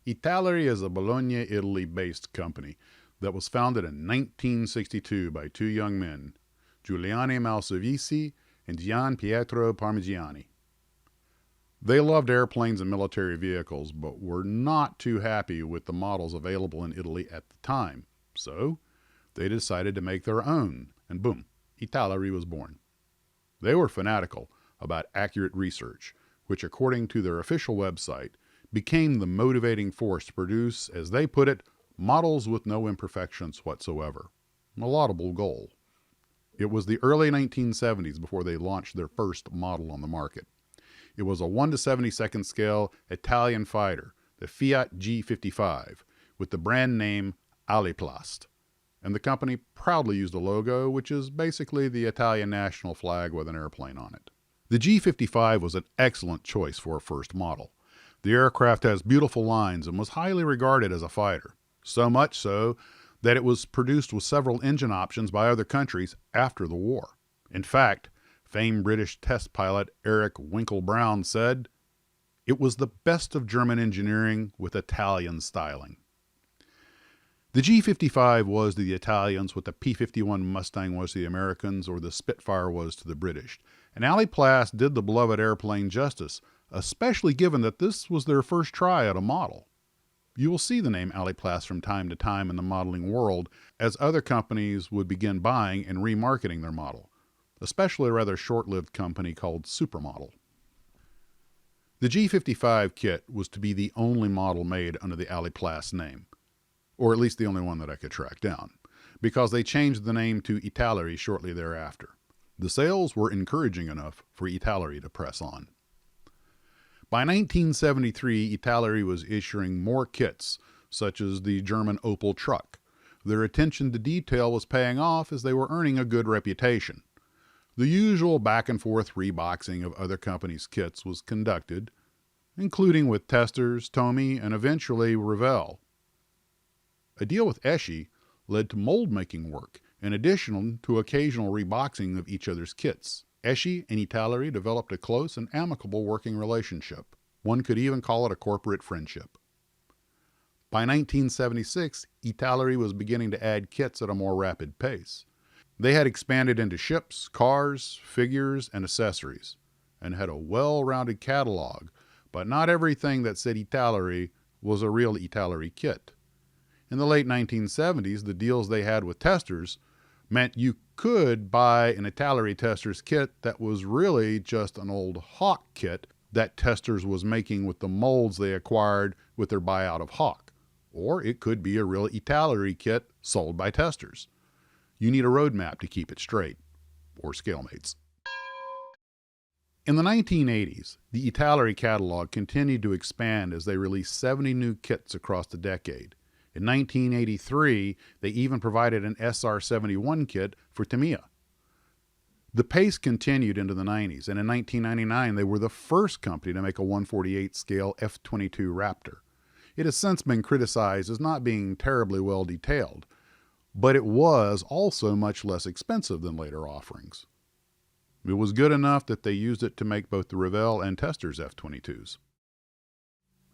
Italeri is a Bologna, Italy-based company that was founded in 1962 by two young men, Giuliano Malsavisi and Gian Pietro Parmigiani. They loved airplanes and military vehicles, but were not too happy with the models available in Italy at the time. So, they decided to make their own, and boom, Italeri was born. They were fanatical about accurate research, which according to their official website, became the motivating force to produce, as they put it, models with no imperfections whatsoever. A laudable goal. It was the early 1970s before they launched their first model on the market. It was a 1:72 scale Italian fighter, the Fiat G55, with the brand name Aliplast. And the company proudly used a logo, which is basically the Italian national flag with an airplane on it. The G55 was an excellent choice for a first model. The aircraft has beautiful lines and was highly regarded as a fighter, so much so that it was produced with several engine options by other countries after the war. In fact, famed British test pilot Eric Winkle-Brown said, "It was the best of German engineering with Italian styling." The G55 was to the Italians what the P-51 Mustang was to the Americans or the Spitfire was to the British, and Aliplast did the beloved airplane justice, especially given that this was their first try at a model. You will see the name Aliplast from time to time in the modeling world as other companies would begin buying and remarketing their model, especially a rather short-lived company called Supermodel. The G55 kit was to be the only model made under the Aliplast name, or at least the only one that I could track down, because they changed the name to Italeri shortly thereafter. The sales were encouraging enough for Italeri to press on. By 1973, Italeri was issuing more kits, such as the German Opel truck. Their attention to detail was paying off as they were earning a good reputation. The usual back-and-forth reboxing of other companies' kits was conducted, including with Testors, Tomy, and eventually Revell. A deal with Eschi led to mold-making work, in addition to occasional reboxing of each other's kits. Eschi and Italeri developed a close and amicable working relationship. One could even call it a corporate friendship. By 1976, Italeri was beginning to add kits at a more rapid pace. They had expanded into ships, cars, figures, and accessories, and had a well-rounded catalog, but not everything that said Italeri was a real Italeri kit. In the late 1970s, the deals they had with Testors meant you could buy an Italeri Testors kit that was really just an old Hawk kit that Testors was making with the molds they acquired with their buyout of Hawk. Or it could be a real Italeri kit sold by Testors. You need a roadmap to keep it straight, or scalemates. In the 1980s, the Italeri catalog continued to expand as they released 70 new kits across the decade. In 1983, they even provided an SR-71 kit for Tamiya. The pace continued into the 90s, and in 1999 they were the first company to make a 1/48 scale F-22 Raptor. It has since been criticized as not being terribly well detailed, but it was also much less expensive than later offerings. It was good enough that they used it to make both the Revell and Testors F-22s.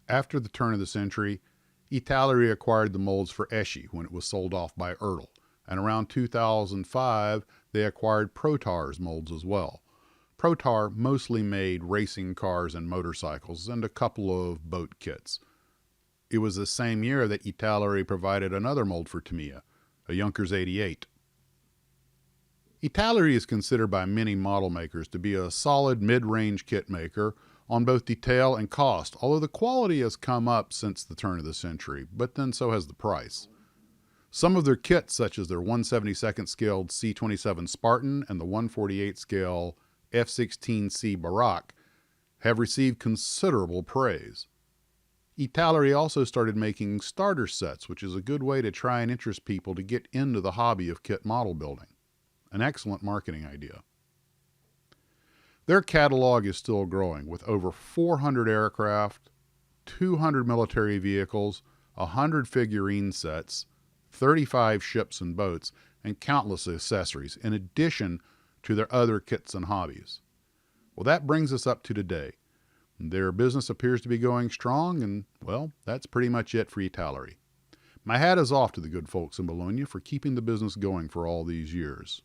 After the turn of the century, Italeri acquired the molds for Eschi when it was sold off by Ertl, and around 2005 they acquired Protar's molds as well. Protar mostly made racing cars and motorcycles and a couple of boat kits. It was the same year that Italeri provided another mold for Tamiya, a Junkers 88. Italeri is considered by many model makers to be a solid mid-range kit maker on both detail and cost, although the quality has come up since the turn of the century, but then so has the price. Some of their kits, such as their 1/72 scaled C-27 Spartan and the 1/48 scale F-16C Barak, have received considerable praise. Italeri also started making starter sets, which is a good way to try and interest people to get into the hobby of kit model building. An excellent marketing idea. Their catalog is still growing, with over 400 aircraft, 200 military vehicles, 100 figurine sets, 35 ships and boats, and countless accessories, in addition to their other kits and hobbies. Well, that brings us up to today. Their business appears to be going strong, and, well, that's pretty much it for Italeri. My hat is off to the good folks in Bologna for keeping the business going for all these years.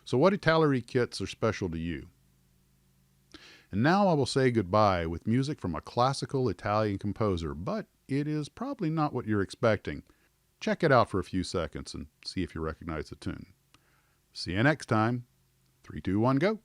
So what Italeri kits are special to you? And now I will say goodbye with music from a classical Italian composer, but it is probably not what you're expecting. Check it out for a few seconds and see if you recognize the tune. See you next time. 3, 2, 1, go.